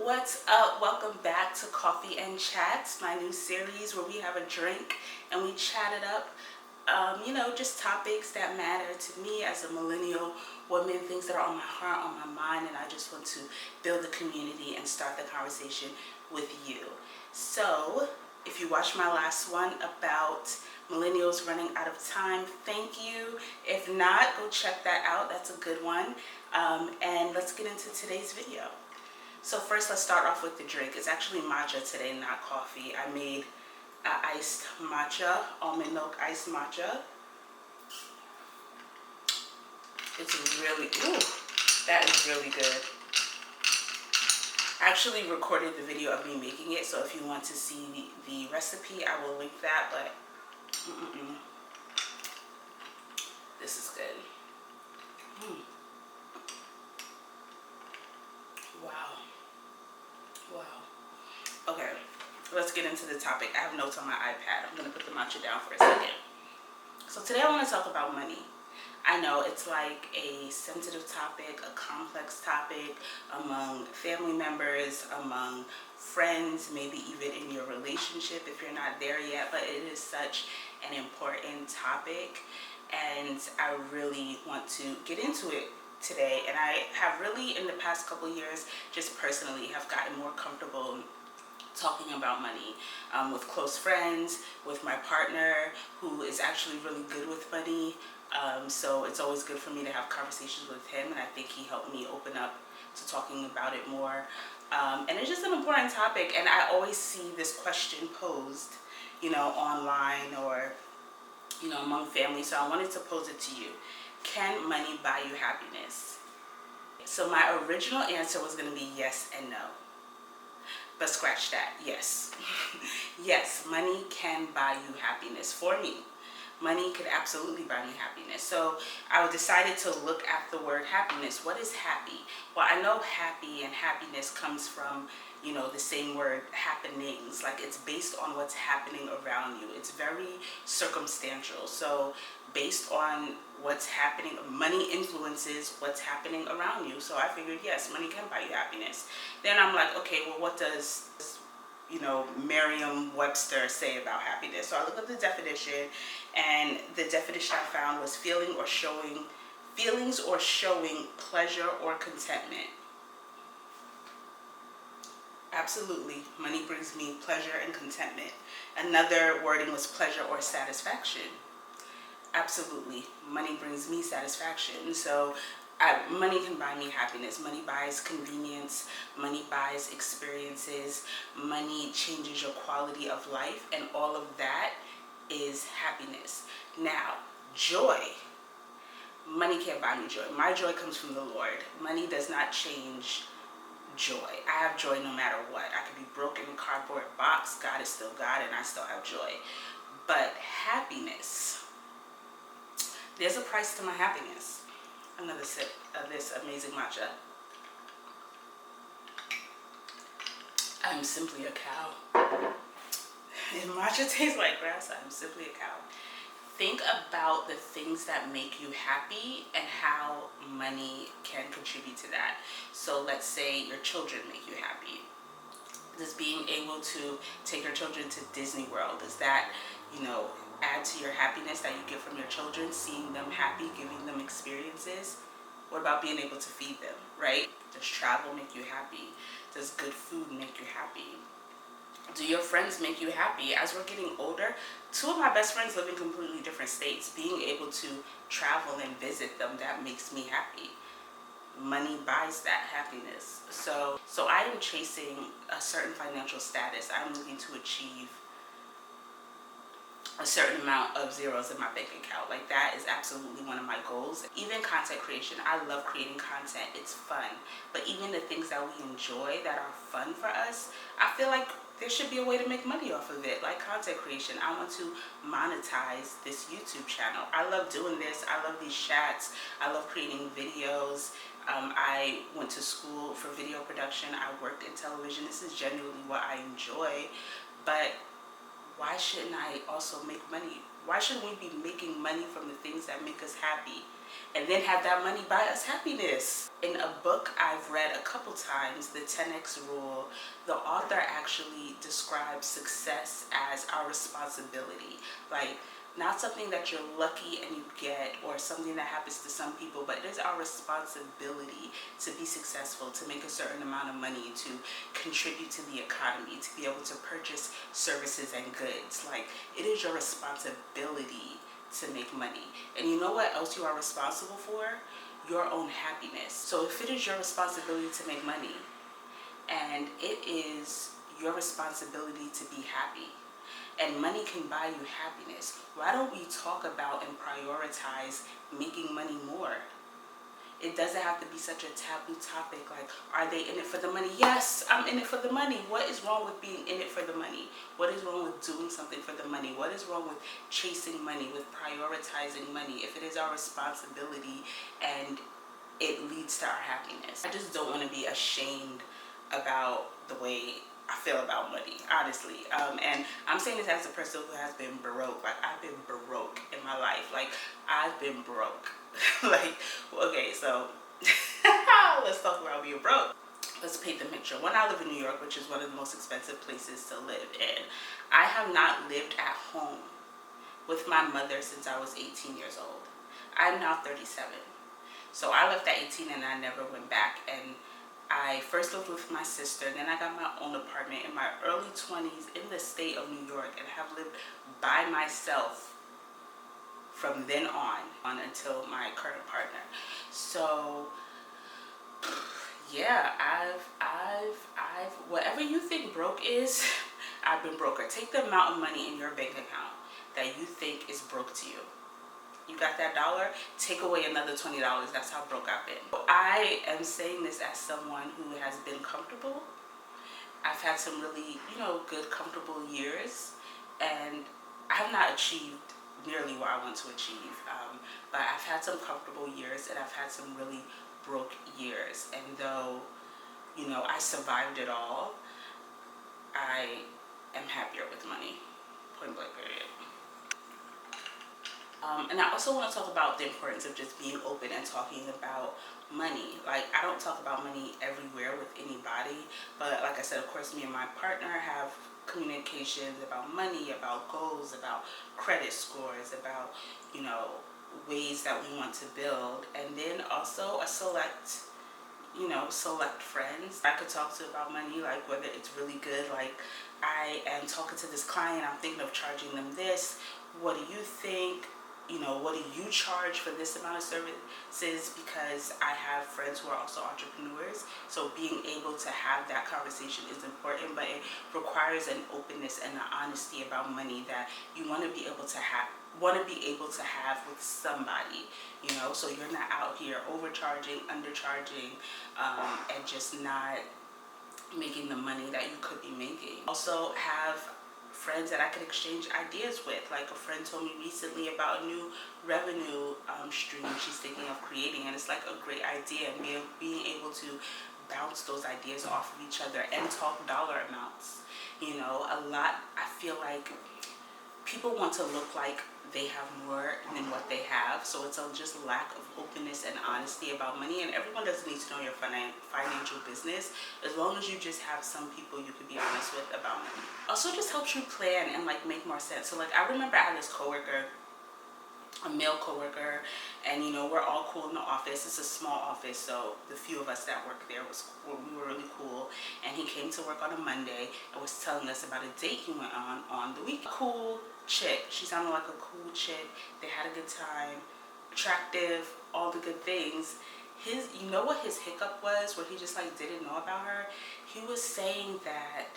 What's up? Welcome back to Coffee and Chats, my new series where we have a drink and we chat it up. Just topics that matter to me as a millennial woman, things that are on my heart, on my mind, and I just want to build a community and start the conversation with you. So, if you watched my last one about millennials running out of time, thank you. If not, go check that out. That's a good one. And let's get into today's video. So first, let's start off with the drink. It's actually matcha today, not coffee. I made iced matcha, almond milk iced matcha. It's really, that is really good. I actually recorded the video of me making it, so if you want to see the recipe, I will link that, but this is good. Wow. Okay, let's get into the topic. I have notes on my iPad. I'm going to put the matcha down for a second. So today I want to talk about money. I know it's like a sensitive topic, a complex topic among family members, among friends, maybe even in your relationship if you're not there yet, but it is such an important topic and I really want to get into it today. And I have really in the past couple years just personally have gotten more comfortable talking about money with close friends, with my partner who is actually really good with money. So it's always good for me to have conversations with him, and I think he helped me open up to talking about it more. And it's just an important topic, and I always see this question posed, online or, among family. So I wanted to pose it to you. Can money buy you happiness? So my original answer was going to be yes and no. But scratch that. Yes. Yes, money can buy you happiness. For me, money could absolutely buy me happiness. So I decided to look at the word happiness. What is happy? Well, I know happy and happiness comes from, the same word, happenings. Like it's based on what's happening around you. It's very circumstantial. So based on what's happening, money influences what's happening around you. So I figured, yes, money can buy you happiness. Then I'm like, okay, well, what does Merriam-Webster say about happiness? So I looked up the definition, and the definition I found was feelings or showing pleasure or contentment. Absolutely, money brings me pleasure and contentment. Another wording was pleasure or satisfaction. Absolutely, money brings me satisfaction. So money can buy me happiness. Money buys convenience. Money buys experiences. Money changes your quality of life, and all of that is happiness. Now, joy. Money can't buy me joy. My joy comes from the Lord. Money does not change joy. I have joy no matter what. I could be broke in a cardboard box. God is still God, and I still have joy. But happiness, there's a price to my happiness. Another sip of this amazing matcha. I'm simply a cow. If matcha tastes like grass, I'm simply a cow. Think about the things that make you happy and how money can contribute to that. So let's say your children make you happy. Does being able to take your children to Disney World, does that, add to your happiness that you get from your children, seeing them happy, giving them experiences? What about being able to feed them, right? Does travel make you happy? Does good food make you happy? Do your friends make you happy? As we're getting older, two of my best friends live in completely different states. Being able to travel and visit them, that makes me happy. Money buys that happiness. So I am chasing a certain financial status. I'm looking to achieve a certain amount of zeros in my bank account. Like that is absolutely one of my goals. Even content creation, I love creating content. It's fun. But even the things that we enjoy that are fun for us, I feel like there should be a way to make money off of it, like content creation. I want to monetize this YouTube channel. I love doing this. I love these chats. I love creating videos. I went to school for video production. I worked in television. This is genuinely what I enjoy. But why shouldn't I also make money? Why shouldn't we be making money from the things that make us happy? and then have that money buy us happiness. In a book I've read a couple times, the 10x rule, the author actually describes success as our responsibility. Like, not something that you're lucky and you get, or something that happens to some people, but it is our responsibility to be successful, to make a certain amount of money, to contribute to the economy, to be able to purchase services and goods. Like, it is your responsibility to make money. And you know what else you are responsible for? Your own happiness. So if it is your responsibility to make money, and it is your responsibility to be happy, and money can buy you happiness, why don't we talk about and prioritize making money more? It doesn't have to be such a taboo topic. Like, are they in it for the money? Yes, I'm in it for the money. What is wrong with being in it for the money? What is wrong with doing something for the money? What is wrong with chasing money, with prioritizing money, if it is our responsibility and it leads to our happiness? I just don't want to be ashamed about the way I feel about money, honestly. And I'm saying this as a person who has been broke. Like, I've been broke in my life. Like, I've been broke. Like, okay, so let's talk about being broke. Let's paint the picture. When I live in New York, which is one of the most expensive places to live in, I have not lived at home with my mother since I was 18 years old. I'm now 37. So I left at 18 and I never went back. And I first lived with my sister, then I got my own apartment in my early 20s in the state of New York, and have lived by myself from then on until my current partner. So yeah, I've whatever you think broke is, I've been broker. Take the amount of money in your bank account that you think is broke to you. You got that dollar, take away another $20. That's how broke I've been. I am saying this as someone who has been comfortable. I've had some really, good, comfortable years, and I have not achieved nearly what I want to achieve. But I've had some comfortable years, and I've had some really broke years. And though, I survived it all, I am happier with money. Point blank period. And I also want to talk about the importance of just being open and talking about money. Like, I don't talk about money everywhere with anybody, but like I said, of course, me and my partner have communications about money, about goals, about credit scores, about, ways that we want to build. And then also a select friends I could talk to about money, like whether it's really good, like I am talking to this client, I'm thinking of charging them this. What do you think? What do you charge for this amount of services? Because I have friends who are also entrepreneurs. So being able to have that conversation is important, but it requires an openness and an honesty about money that you want to be able to have with somebody, so you're not out here overcharging, undercharging, and just not making the money that you could be making. Also have friends that I could exchange ideas with. Like, a friend told me recently about a new revenue stream she's thinking of creating, and it's like a great idea, and being able to bounce those ideas off of each other and talk dollar amounts. I feel like people want to look like they have more than what they have, so it's a just lack of openness and honesty about money. And everyone doesn't need to know your financial business, as long as you just have some people you could be honest with about money. Also, just helps you plan and make more sense. So I remember I had this coworker, a male coworker, and we're all cool in the office. It's a small office, so the few of us that work there we were really cool. And he came to work on a Monday and was telling us about a date he went on the week. Cool chick. She sounded like a cool chick. They had a good time, attractive, all the good things. What his hiccup was, where he just didn't know about her? He was saying that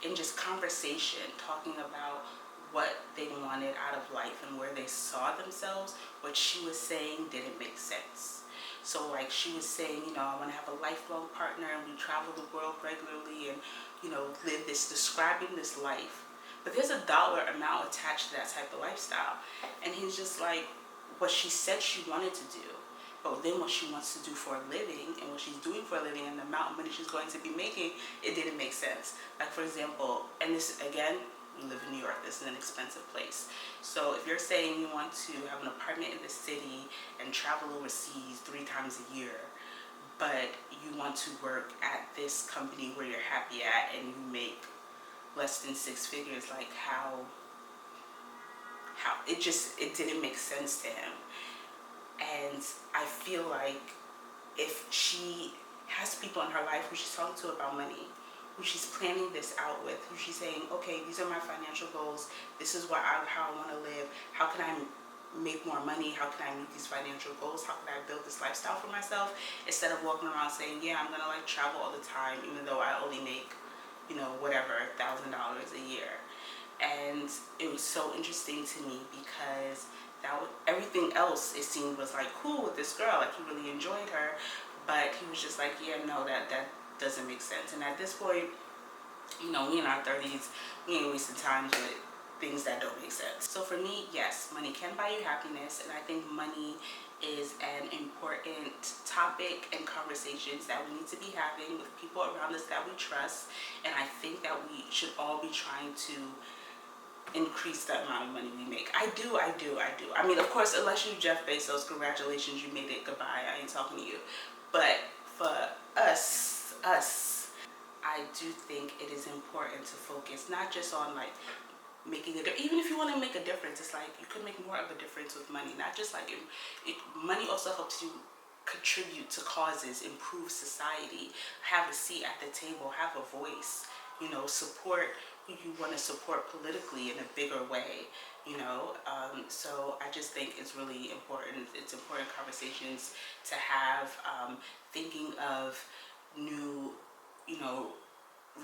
in just conversation, talking about what they wanted out of life and where they saw themselves, what she was saying didn't make sense. So she was saying, I want to have a lifelong partner, and we travel the world regularly, and live describing this life. But there's a dollar amount attached to that type of lifestyle. And he's just like, what she said she wanted to do, but then what she wants to do for a living, and what she's doing for a living, and the amount of money she's going to be making, it didn't make sense. Like, for example, and this again, We live in New York. This is an expensive place. So if you're saying you want to have an apartment in the city and travel overseas 3 times a year, but you want to work at this company where you're happy at and you make less than 6 figures, like how it didn't make sense to him. And I feel like if she has people in her life who she's talking to about money, who she's planning this out with, who she's saying, okay, these are my financial goals, this is how I want to live, how can I make more money, how can I meet these financial goals, how can I build this lifestyle for myself, instead of walking around saying, yeah, I'm gonna like travel all the time even though I only make, whatever, $1,000 a year. And it was so interesting to me because everything else it seemed was like cool with this girl, like he really enjoyed her, but he was just like, yeah, no, that doesn't make sense. And at this point, we in our 30s, we ain't wasting time with things that don't make sense. So for me, yes, money can buy you happiness, and I think money is an important topic and conversations that we need to be having with people around us that we trust. And I think that we should all be trying to increase the amount of money we make. I do. I mean, of course, unless you Jeff Bezos, congratulations, you made it, goodbye, I ain't talking to you. But for us, I do think it is important to focus not just on like making a difference. Even if you want to make a difference, it's like you could make more of a difference with money. Not just like money also helps you contribute to causes, improve society, have a seat at the table, have a voice, support who you want to support politically in a bigger way, so I just think it's really important. It's important conversations to have, thinking of new,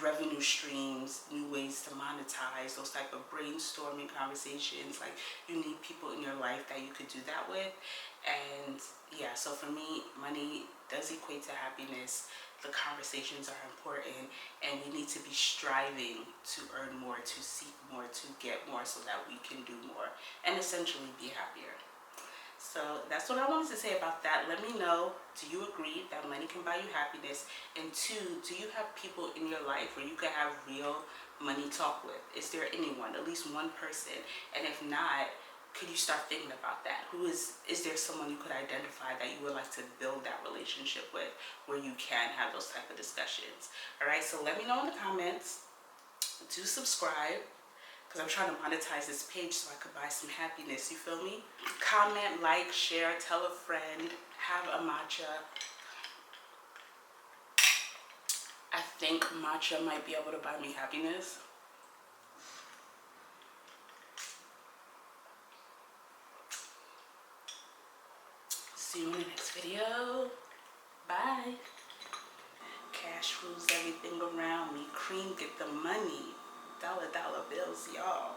revenue streams, new ways to monetize, those type of brainstorming conversations. Like, you need people in your life that you could do that with. And yeah, so for me, money does equate to happiness. The conversations are important, and we need to be striving to earn more, to seek more, to get more, so that we can do more and essentially be happier. So that's what I wanted to say about that. Let me know, do you agree that money can buy you happiness? And 2, do you have people in your life where you can have real money talk with? Is there anyone, at least one person? And if not, could you start thinking about that? Is there someone you could identify that you would like to build that relationship with, where you can have those type of discussions? All right, so let me know in the comments. Do subscribe, because I'm trying to monetize this page so I could buy some happiness, you feel me? Comment, like, share, tell a friend, have a matcha. I think matcha might be able to buy me happiness. See you in the next video. Bye. Cash rules everything around me. Cream, get the money. Dollar bills, y'all.